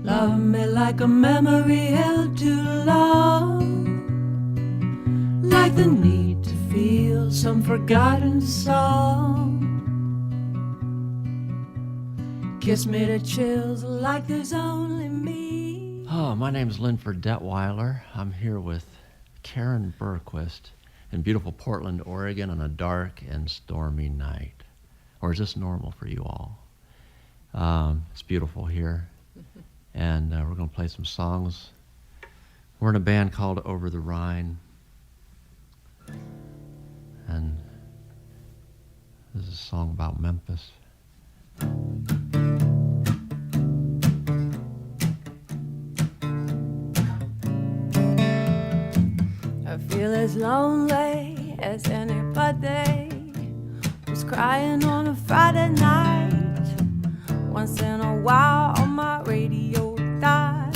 Love me like a memory held too long, like the need to feel some forgotten song. Kiss me to chills like there's only me. Oh, my name's Linford Detweiler. I'm here with Karin Bergquist in beautiful Portland, Oregon on a dark and stormy night. Or is this normal for you all? It's beautiful here. And we're going to play some songs. We're in a band called Over the Rhine. And this is a song about Memphis. I feel as lonely as anybody who's crying on a Friday night. Once in a while on my radio dial,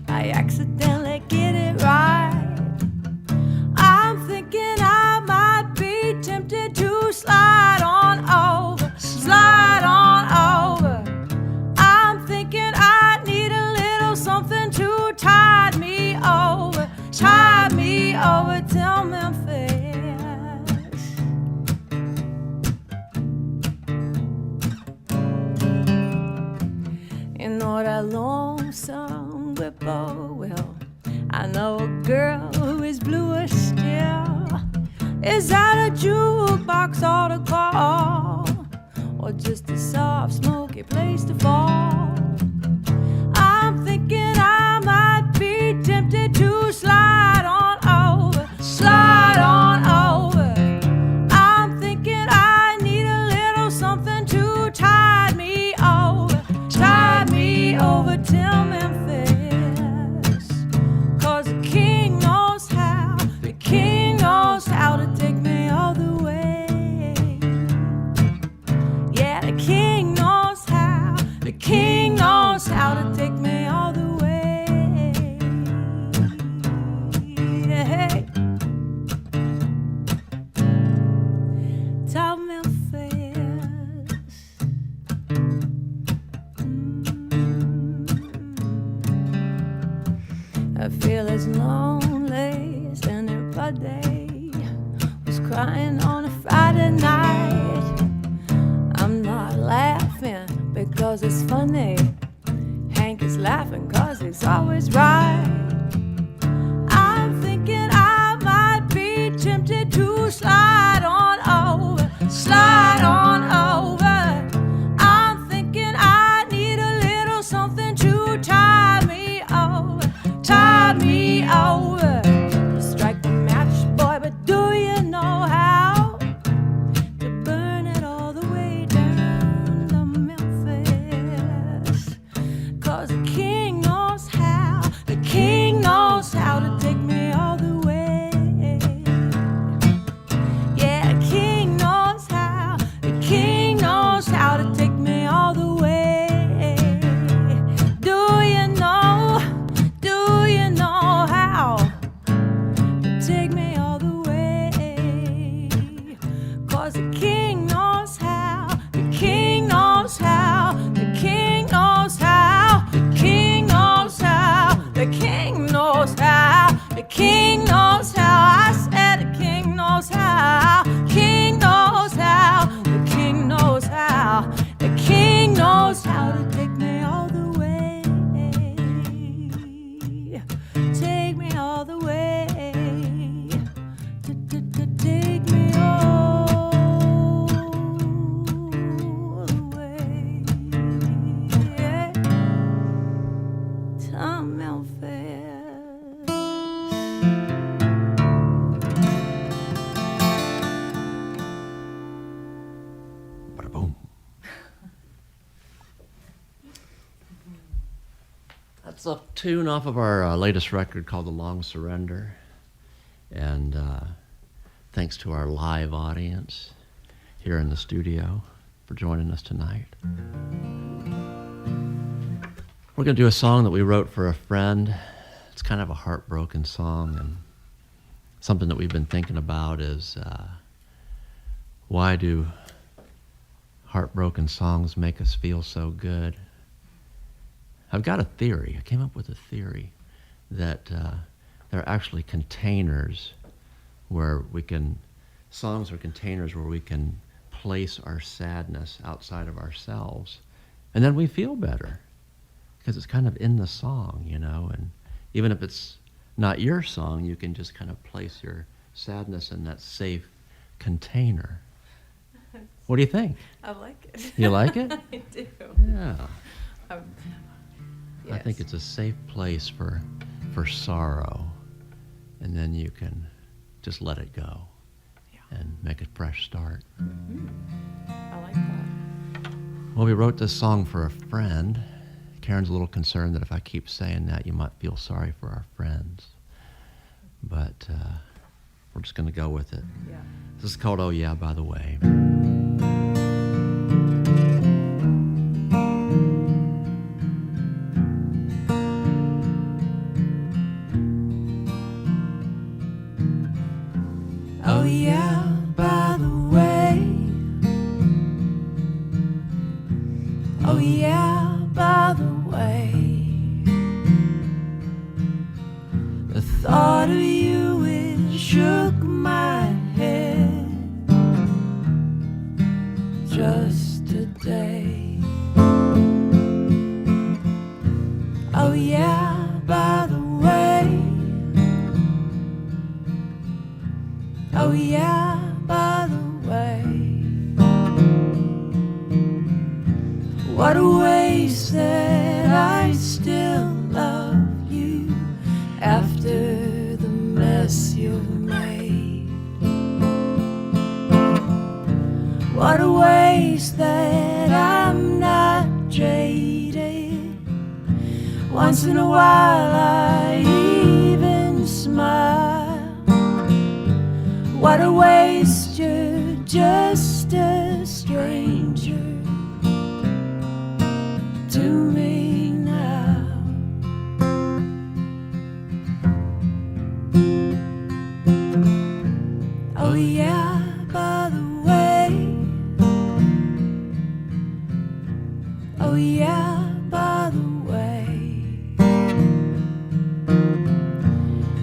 I accidentally get it right. I'm thinking I might be tempted to slide on over, slide on over. I'm thinking I need a little something to tide me over till Memphis. You know that lonesome whippoorwill, I know a girl who is bluer still. Is that a jukebox or to call, or just a soft smoky place to fall? I'm thinking I might be tempted to slide on over, slide on over. I'm thinking I need a little something to tide me over till Memphis. 'Cause the king knows how, the king knows how to take me all the way. Yeah, the king knows how, the king knows how to take me all the way. Yeah. Tell Memphis. I feel as lonely as anybody who's crying on a Friday night. I'm not laughing because it's funny. Hank is laughing 'cause he's always right. I'm thinking I might be tempted to slide on over, slide on over. I'm thinking I need a little something to tide me over, tide me over. Strike the match, boy, but do you know how to burn it all the way down to Memphis? 'Cause the king knows how, the king knows how to take me all the way. Yeah, the king knows how, the king knows how to take me all the way. Do you know how to take me all the way? 'Cause the king knows how, the king knows how, the king knows how, the king knows how, the king knows how, the king knows how. I said the king knows how, king knows how, the king knows how, the king knows how to take me all the way. Take me all the way. Take me all the way. Yeah. To Memphis. Bada boom. That's a tune off of our latest record called The Long Surrender. And thanks to our live audience here in the studio for joining us tonight. We're going to do a song that we wrote for a friend. It's kind of a heartbroken song, and something that we've been thinking about is why do heartbroken songs make us feel so good? I've got a theory. I came up with a theory that there are actually containers where songs are containers where we can place our sadness outside of ourselves, and then we feel better because it's kind of in the song, and even if it's not your song, you can just kind of place your sadness in that safe container. What do you think? I like it. You like it? I do. Yeah. Yes. I think it's a safe place for sorrow, and then you can just let it go and make a fresh start. Mm-hmm. I like that. Well, we wrote this song for a friend. Karen's a little concerned that if I keep saying that, you might feel sorry for our friends. But we're just going to go with it. Yeah. This is called Oh Yeah, By the Way. Oh yeah, by the way. Oh yeah, by the way. The thought of you, it shook my head just today. Oh yeah, by the way. Oh yeah, by the way. What a waste that I still love you after the mess you've made. What a waste that I'm not jaded. Once in a while I even smile. What a waste, you're just a stranger to me now. Oh yeah, by the way. Oh yeah, by the way.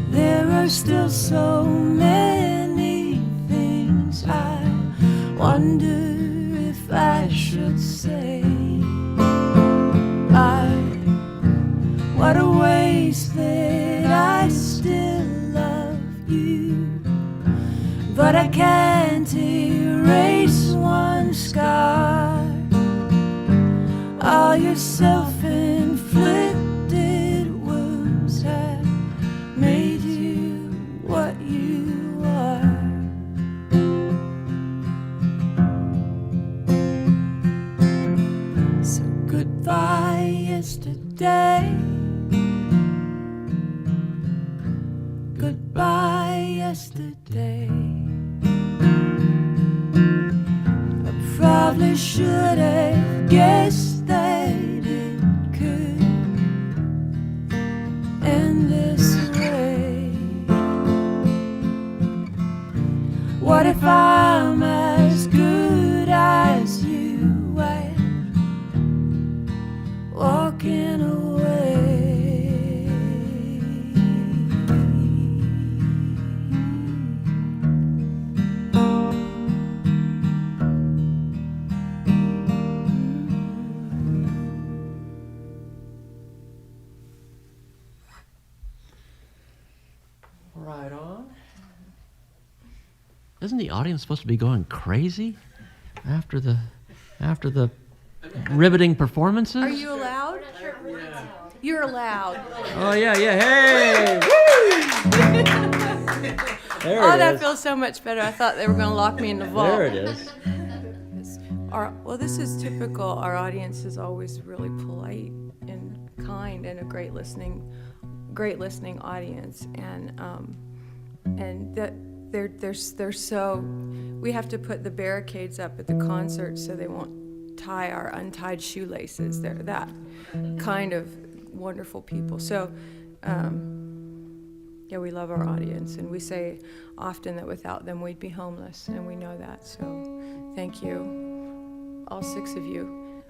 There are still so many things I wonder if I should say. What a waste that I still love you, but I can't erase one scar. All your self-inflicted wounds have made you what you are. So goodbye yesterday. Goodbye yesterday. I probably should have guessed that it could end this way. What if I'm as good as you at walking away? Right on. Isn't the audience supposed to be going crazy after the riveting performances? Are you allowed? You're allowed. Oh yeah, hey! There Oh, it that is. feels so much better. I thought they were going to lock me in the vault. There it is. Well, this is typical. Our audience is always really polite and kind and a great listening audience, and that they're so. We have to put the barricades up at the concert so they won't tie our untied shoelaces. They're that kind of wonderful people. So, yeah, we love our audience, and we say often that without them we'd be homeless, and we know that. So, thank you, all 6 of you.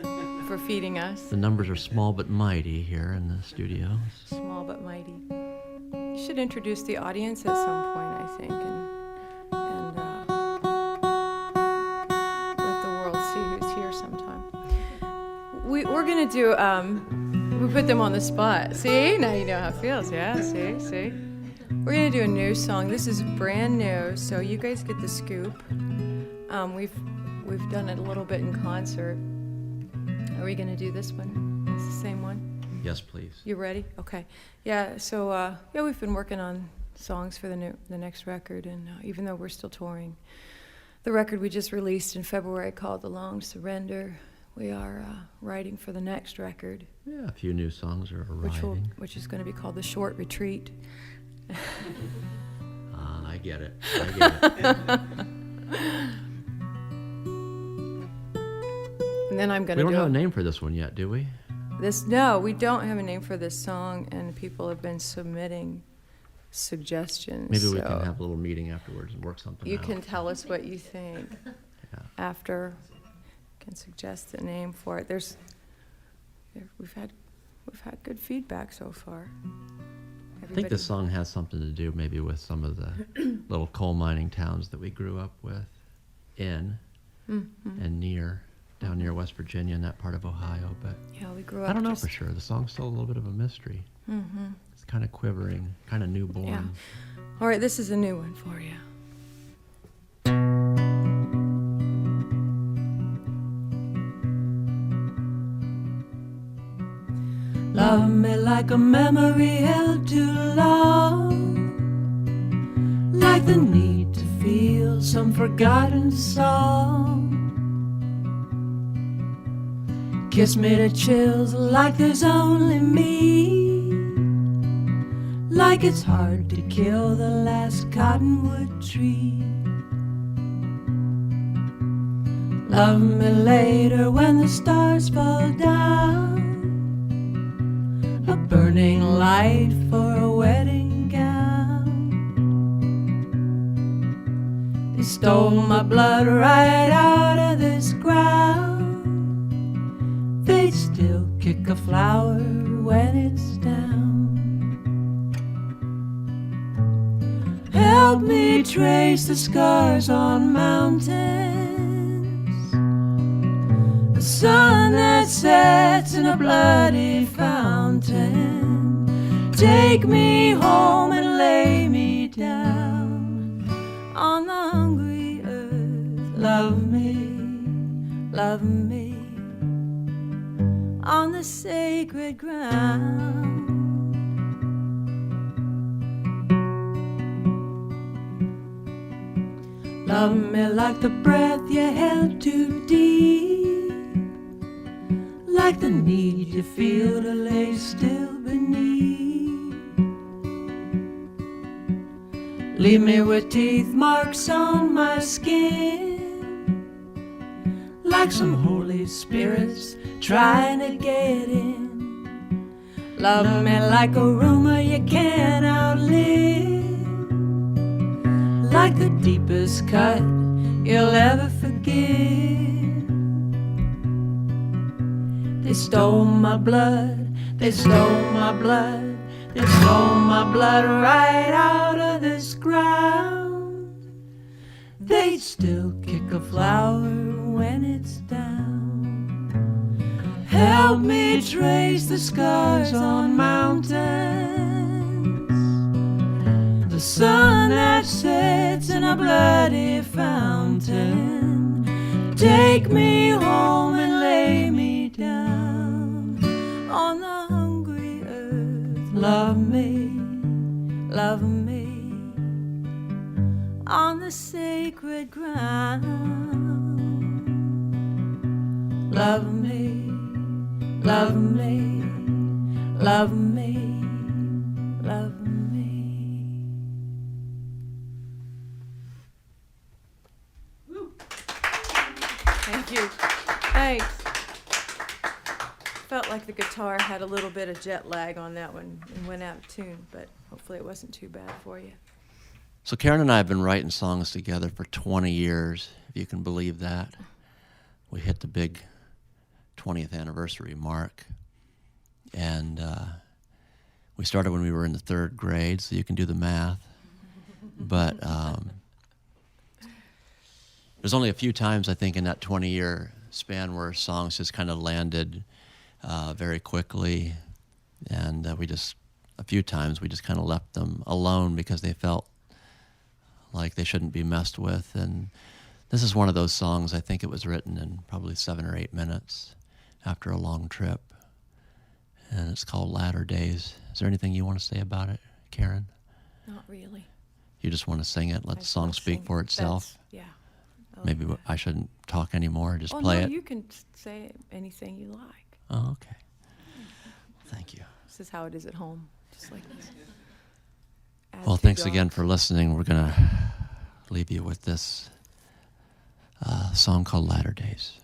for feeding us. The numbers are small but mighty here in the studio. Small but mighty. You should introduce the audience at some point, I think, and let the world see who's here sometime. We're gonna do. We put them on the spot. See, now you know how it feels. Yeah, see. We're gonna do a new song. This is brand new, so you guys get the scoop. We've done it a little bit in concert. Are we gonna do this one? It's the same one. Yes, please. You ready? Okay. Yeah. So we've been working on songs for the next record, and even though we're still touring, the record we just released in February called "The Long Surrender," we are writing for the next record. Yeah, a few new songs are arriving. Which is going to be called "The Short Retreat." I get it. And then I'm going to. We don't have a name for this one yet, do we? No, we don't have a name for this song, and people have been submitting suggestions. Maybe we can have a little meeting afterwards and work something out. You can tell us what you think after. Can suggest the name for it. We've had good feedback so far. I think this song has something to do maybe with some of the little coal mining towns that we grew up with and near. Down near West Virginia and that part of Ohio, but yeah, we grew up. I don't know for sure. The song's still a little bit of a mystery. Mm-hmm. It's kind of quivering, kind of newborn. Yeah. All right, this is a new one for you. Love me like a memory held too long, like the need to feel some forgotten song. Kiss me to chills like there's only me, like it's hard to kill the last cottonwood tree. Love me later when the stars fall down, a burning light for a wedding gown. They stole my blood right out of this ground. They'd still kick a flower when it's down. Help me trace the scars on mountains, the sun that sets in a bloody fountain. Take me home and lay me down on the hungry earth. Love me, love me, on the sacred ground. Love me like the breath you held too deep, like the need you feel to lay still beneath. Leave me with teeth marks on my skin, like some holy spirits trying to get in. Love me like a rumor you can't outlive, like the deepest cut you'll ever forgive. They stole my blood, they stole my blood, they stole my blood right out of this ground. They'd still kick a flower when it's down. Help me trace the scars on mountains, the sun that sets in a bloody fountain. Take me home and lay me down on the hungry earth. Love me, love me, on the sacred ground. Love me, love me, love me, love me. Woo. Thank you. Thanks. Felt like the guitar had a little bit of jet lag on that one and went out of tune, but hopefully it wasn't too bad for you. So Karin and I have been writing songs together for 20 years, if you can believe that. We hit the big 20th anniversary mark. And we started when we were in the 3rd grade, so you can do the math. But there's only a few times, I think, in that 20-year span where songs just kind of landed very quickly. And a few times we just kind of left them alone because they felt like they shouldn't be messed with. And this is one of those songs, I think it was written in probably 7 or 8 minutes after a long trip. And it's called Latter Days. Is there anything you want to say about it, Karin? Not really. You just want to sing it, let the song speak for itself? Yeah. Maybe I shouldn't talk anymore, just play it? You can say anything you like. Oh, okay. Thank you. This is how it is at home, just like this. Well, thanks again for listening. We're going to leave you with this song called Latter Days.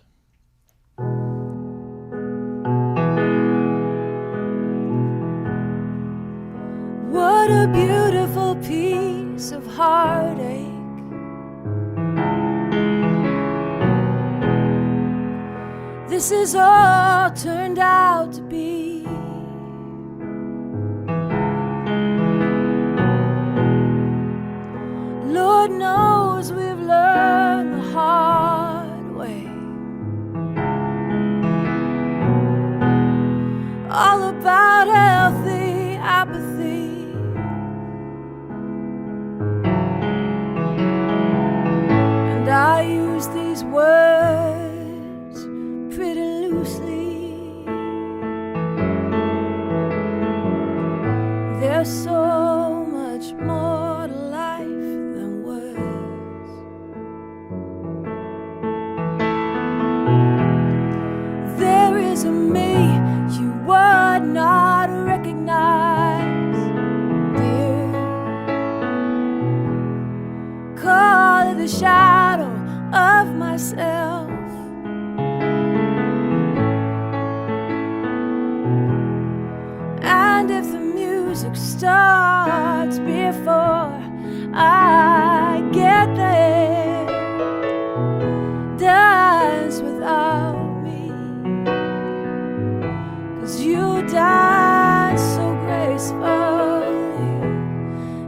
What a beautiful piece of heartache. This is all turned out to be. Lord knows we've learned the hard way. All about healthy apathy. And I use these words pretty loosely. There's so much more to life than words. There is a me you would not recognize, dear. Call it the shadow of myself. And if the music starts before I get there, dance without me, 'cause you dance so gracefully,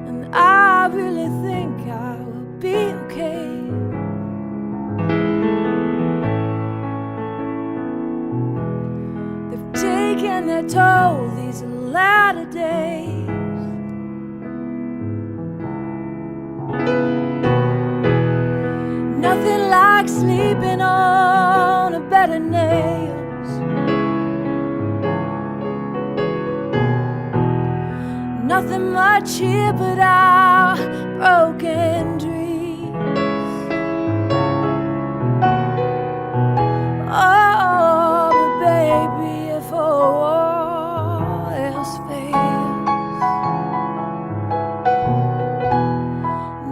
and I really think I will be okay. They've taken their toll these latter days. Nothing like sleeping on a bed of nails. Nothing much here but our broken dreams. Oh, but baby, if all else fails,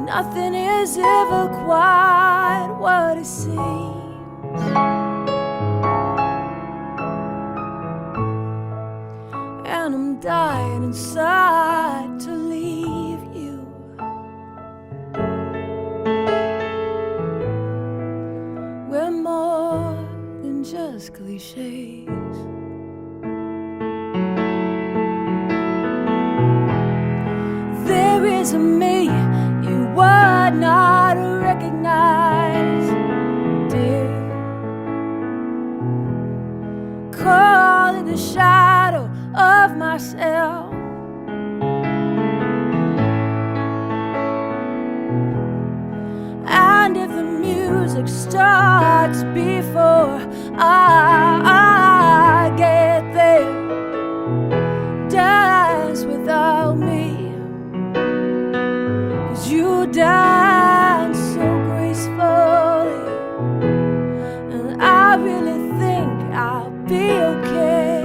nothing is ever quite what it seems. And I'm dying inside to leave you. We're more than just cliches. There is a me you would not recognize, dear. Call it the shadow of myself. And if the music starts before I get there, dance without me, 'cause you dance so gracefully, and I really think I'll be okay.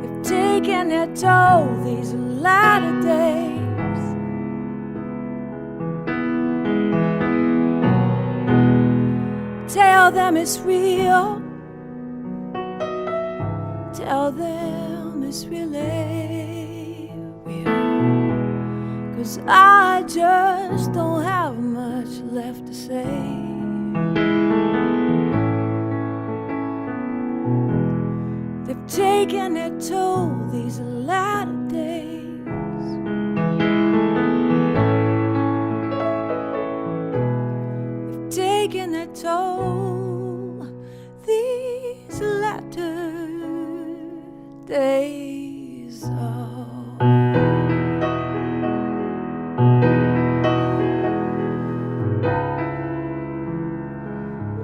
They've taken their toll these latter days. Tell them it's real. Tell them it's really real. 'cause I just don't have much left to say. They've taken their toll these latter days. They've taken their toll these latter days. Oh.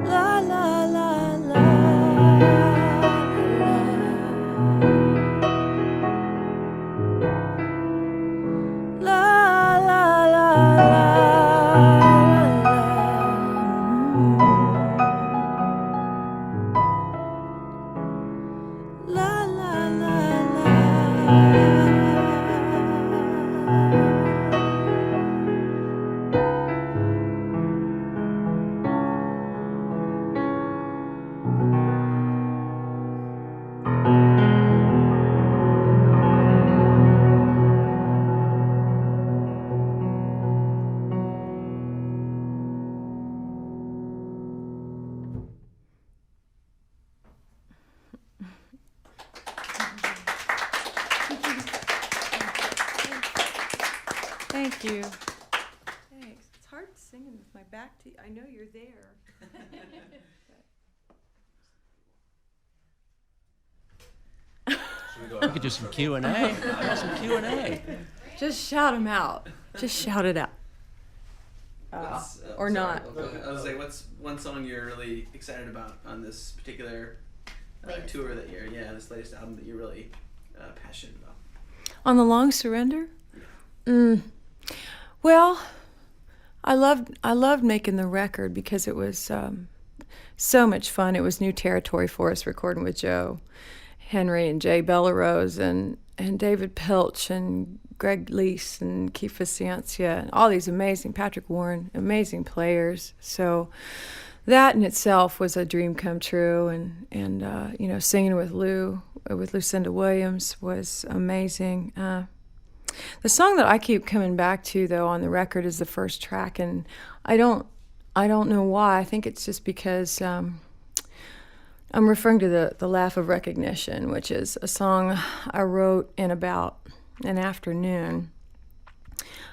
La la la la. Thank you. Thanks. It's hard singing with my back to you. I know you're there. We could do some Q&A. Some Q&A. Just shout them out. Just shout it out. Or not. I was like, what's one song you're really excited about on this particular tour that this latest album that you're really passionate about? On the Long Surrender? Well, I loved making the record because it was so much fun. It was new territory for us, recording with Joe Henry and Jay Bellerose and David Pilch and Greg Leese and Keith Viciencia and all these amazing, Patrick Warren, amazing players. So that in itself was a dream come true. And singing with Lucinda Williams was amazing. The song that I keep coming back to, though, on the record is the first track, and I don't know why. I think it's just because I'm referring to the Laugh of Recognition, which is a song I wrote in about an afternoon.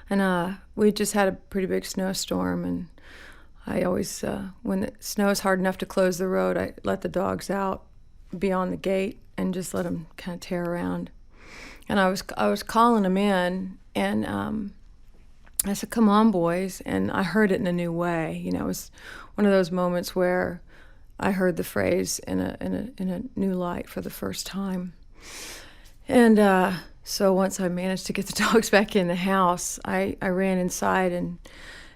And we just had a pretty big snowstorm, and I always, when it snows hard enough to close the road, I let the dogs out beyond the gate and just let them kind of tear around. And I was calling them in, and I said, "Come on, boys!" And I heard it in a new way. It was one of those moments where I heard the phrase in a new light for the first time. And so once I managed to get the dogs back in the house, I ran inside and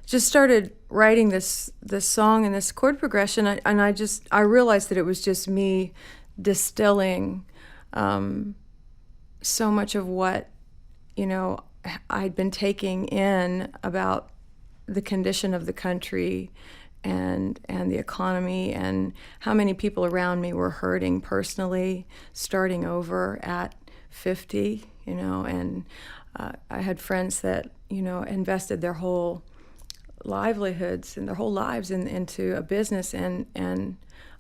just started writing this song and this chord progression. And I realized that it was just me distilling so much of what, I'd been taking in about the condition of the country and the economy and how many people around me were hurting personally, starting over at 50, and I had friends that, invested their whole livelihoods and their whole lives into a business. And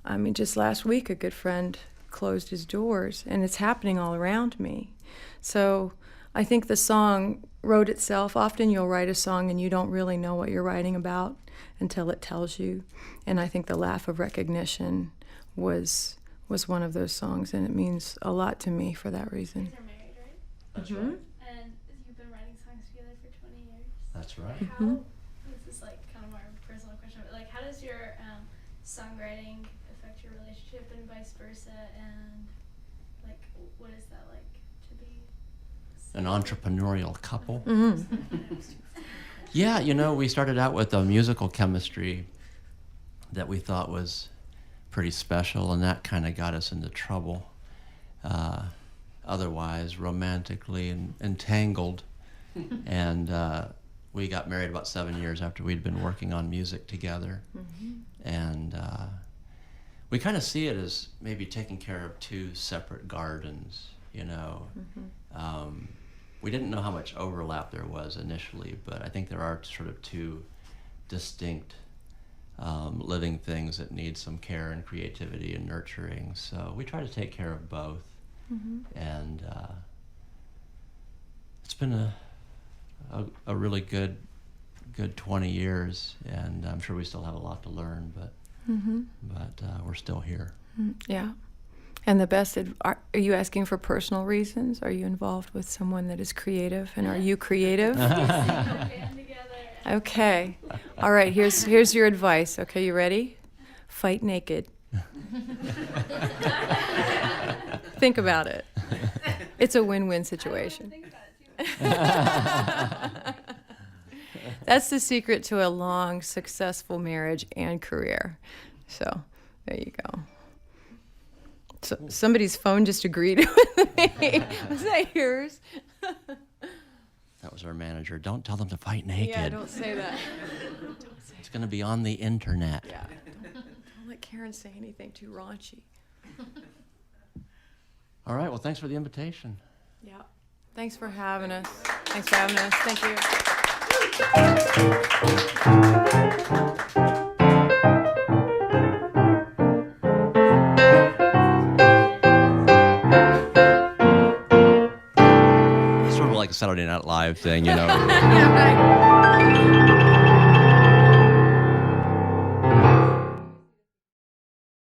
I mean, just last week, a good friend closed his doors, and it's happening all around me. So I think the song wrote itself. Often you'll write a song and you don't really know what you're writing about until it tells you. And I think the Laugh of Recognition was one of those songs, and it means a lot to me for that reason. You guys are married, right? That's right. And you've been writing songs together for 20 years. That's right. How, this is like kind of more of a personal question, but like how does your songwriting affect your relationship and vice versa, and like what is that like to be An entrepreneurial couple. Mm-hmm. Yeah, we started out with a musical chemistry that we thought was pretty special, and that kind of got us into trouble. Otherwise, romantically entangled. And we got married about 7 years after we'd been working on music together. Mm-hmm. And we kind of see it as maybe taking care of two separate gardens, Mm-hmm. we didn't know how much overlap there was initially, but I think there are sort of two distinct living things that need some care and creativity and nurturing. So we try to take care of both. And it's been a really good 20 years, and I'm sure we still have a lot to learn, but we're still here. Yeah. And the best, are you asking for personal reasons? Are you involved with someone that is creative, and are you creative? Okay. All right, here's your advice. Okay, you ready? Fight naked. Think about it. It's a win-win situation. That's the secret to a long, successful marriage and career. So, there you go. So, somebody's phone just agreed with me. Was that yours? That was our manager. Don't tell them to fight naked. Yeah, don't say that. It's going to be on the internet. Yeah. Don't let Karin say anything too raunchy. All right, well, thanks for the invitation. Yeah. Thanks for having us. Thank you. Sort of like a Saturday Night Live thing, you know. Yeah, right.